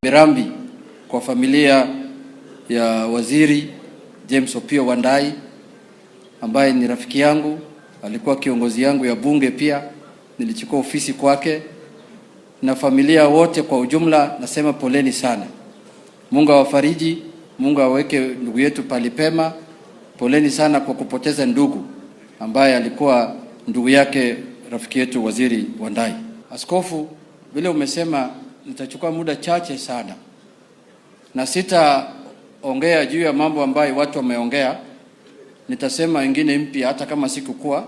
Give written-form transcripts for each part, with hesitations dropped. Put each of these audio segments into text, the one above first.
Rambirambi kwa familia ya Waziri James Opiyo Wandayi ambaye ni rafiki yangu, alikuwa kiongozi yangu ya bunge pia, nilichukua ofisi kwake, na familia wote kwa ujumla nasema poleni sana. Mungu awafariji, Mungu aweke ndugu yetu palipema. Poleni sana kwa kupoteza ndugu ambaye alikuwa ndugu yake rafiki yetu Waziri Wandayi. Askofu, vile umesema nitachukua muda chache sana, na sitaongea juu ya mambo ambayo watu wameongea. Nitasema wengine mpya hata kama sikukuwa.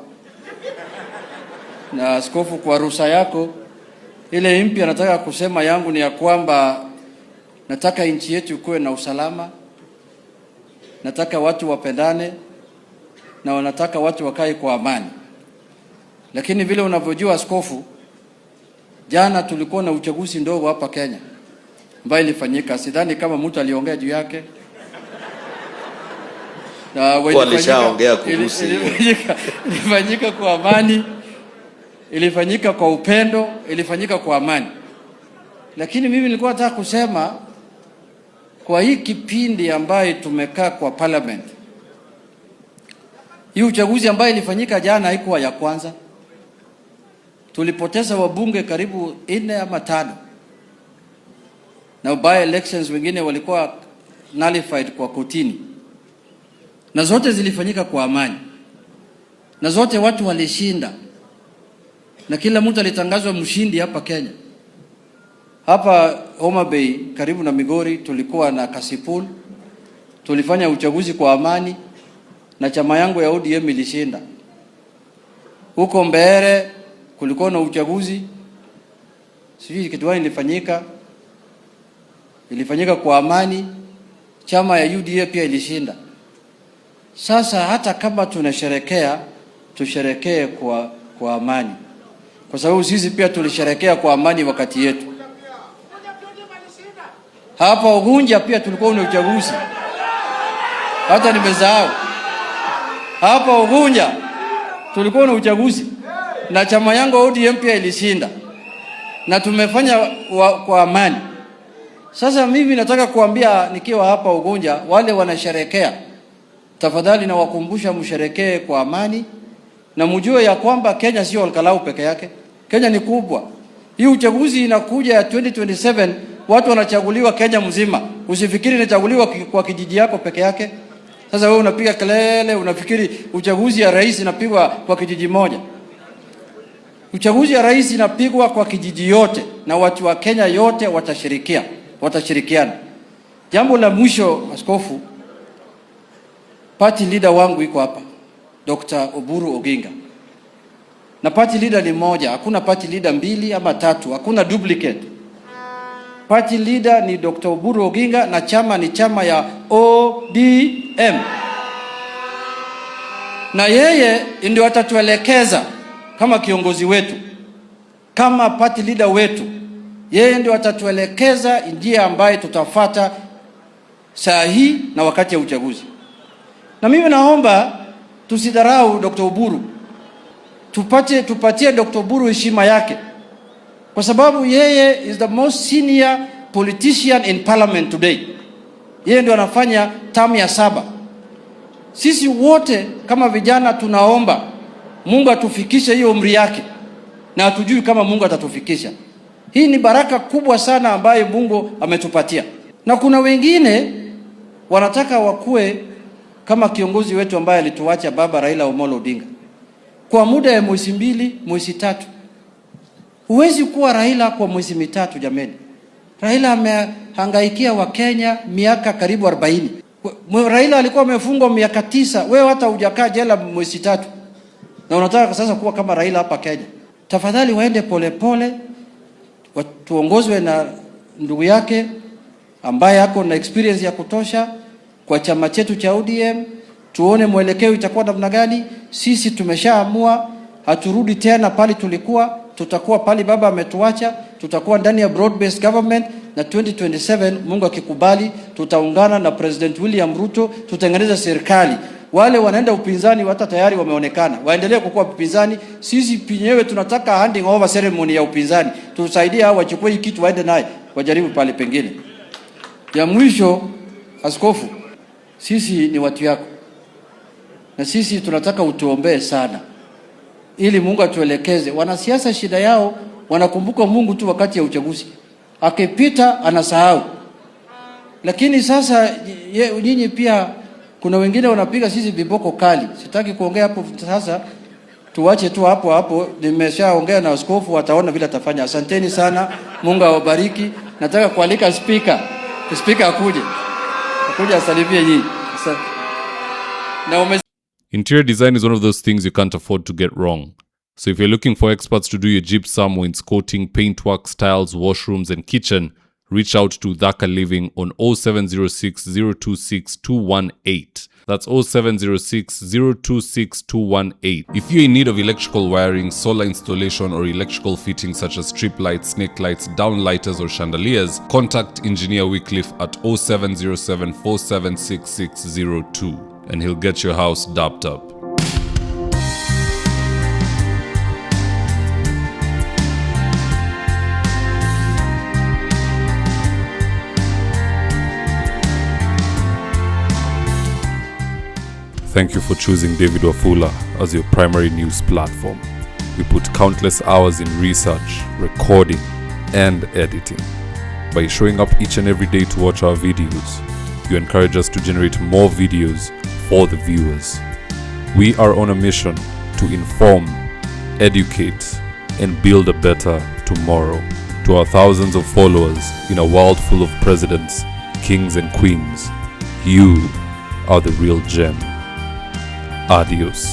Na askofu, kwa ruhusa yako, ile mpya nataka kusema yangu ni ya kwamba nataka nchi yetu kuwe na usalama, nataka watu wapendane, na wanataka watu wakae kwa amani. Lakini vile unavyojua askofu, jana tulikuwa na uchaguzi ndogo hapa Kenya ambayo ilifanyika. Sidhani kama mtu aliongea juu yake. Na walishaongea kuhusu. Ilifanyika kwa amani, ilifanyika kwa upendo, ilifanyika kwa amani. Lakini mimi nilikuwa nataka kusema kwa hii kipindi ambayo tumekaa kwa parliament, hii uchaguzi ambayo ilifanyika jana haikuwa ya kwanza. Tulipoteza wabunge karibu 4 ama 5. Na by elections wengine walikuwa nullified kwa kotini. Na zote zilifanyika kwa amani. Na zote watu walishinda. Na kila mtu alitangazwa mshindi hapa Kenya. Hapa Homa Bay karibu na Migori tulikuwa na Kasipul. Tulifanya uchaguzi kwa amani na chama yangu ya ODM ilishinda. Huko Mbeere kulikuwa na uchaguzi, sijui kitu gani ilifanyika kwa amani, chama ya UDA pia ilishinda. Sasa hata kama tunasherekea, tusherekee kwa amani, kwa sababu sisi pia tulisherekea kwa amani wakati yetu. Hapa Ugunja pia tulikuwa na uchaguzi, hata nimesahau. Hapa Ugunja tulikuwa na uchaguzi na chama yangu ODM pia ilishinda, na tumefanya kwa amani. Sasa mimi nataka kuambia nikiwa hapa Ugunja, wale wanasherekea, tafadhali na wakumbusha msherekee kwa amani, na mjue ya kwamba Kenya sio Olkalau peke yake. Kenya ni kubwa. Hii uchaguzi inakuja ya 2027, watu wanachaguliwa Kenya mzima. Usifikiri inachaguliwa kwa kijiji yako peke yake. Sasa wewe unapiga kelele, unafikiri uchaguzi ya rais inapigwa kwa kijiji moja. Uchaguzi ya rais inapigwa kwa kijiji yote, na watu wa Kenya yote watashirikiana. Jambo la mwisho askofu, party leader wangu iko hapa, Dr. Oburu Oginga. Na party leader ni moja, hakuna party leader 2 ama 3, hakuna duplicate. Party leader ni Dr. Oburu Oginga na chama ni chama ya ODM. Na yeye ndio atatuelekeza kama kiongozi wetu, kama party leader wetu. Yeye ndio atatuelekeza njia ambayo tutafuata saa hii na wakati ya uchaguzi. Na mimi naomba tusidharau Dr. Oburu. Tupatie Dr. Oburu heshima yake, kwa sababu yeye is the most senior politician in parliament today. Yeye ndio anafanya term ya 7. Sisi wote kama vijana tunaomba Mungu atufikishe hiyo umri yake, na hatujui kama Mungu atatufikisha. Hii ni baraka kubwa sana ambayo Mungu ametupatia. Na kuna wengine wanataka wakue kama kiongozi wetu ambaye alituacha baba Raila Omolo Odinga kwa muda ya mwezi 2, mwezi 3. Huwezi kuwa Raila kwa mwezi 3 jameni. Raila amehangaikia wa Kenya miaka karibu 40. Raila alikuwa amefungwa miaka 9. Wewe hata hujakaa jela mwezi 3. Na unataka sasa kuwa kama Raila hapa Kenya. Tafadhali waende polepole, tuongozwe na ndugu yake ambaye ako na experience ya kutosha kwa chama chetu cha ODM. Tuone mwelekeo itakuwa namna gani. Sisi tumeshaamua, haturudi tena pali tulikuwa, tutakuwa pali baba ametuacha, tutakuwa ndani ya broad based government, na 2027 Mungu akikubali tutaungana na President William Ruto, tutengeneza serikali. Wale wanaenda upinzani hata tayari wameonekana, waendelee kukua upinzani. Sisi penyewe tunataka handing over ceremony ya upinzani, tusaidie hao wachukue hii kitu waende naye. wajaribu pale pengine. Ya mwisho, askofu, sisi ni watu yako, na sisi tunataka utuombee sana ili Mungu atuelekeze. Wanasiasa shida yao wanakumbuka Mungu tu wakati ya uchaguzi, akipita anasahau. Lakini sasa nyinyi pia kuna wengine wanapiga sisi viboko kali. Sitaki kuongea hapo sasa, tuwache tu hapo. Nimeshaongea na askofu, ataona vile atafanya. Asanteni sana, Mungu awabariki. Nataka kualika speaker akuje asalimie nyinyi. Interior design is one of those things you can't afford to get wrong. So if you're looking for experts to do your gypsum, wainscoting, paintwork, tiles, washrooms and kitchen, reach out to Dhaka Living on 0706 026 218. That's 0706 026 218. If you're in need of electrical wiring, solar installation or electrical fittings such as strip lights, snake lights, downlighters or chandeliers, contact Engineer Wycliffe at 0707 476602 and he'll get your house dapped up. Thank you for choosing David Wafula as your primary news platform. We put countless hours in research, recording, and editing. By showing up each and every day to watch our videos, you encourage us to generate more videos for the viewers. We are on a mission to inform, educate, and build a better tomorrow. To our thousands of followers in a world full of presidents, kings, and queens, you are the real gem. Adios.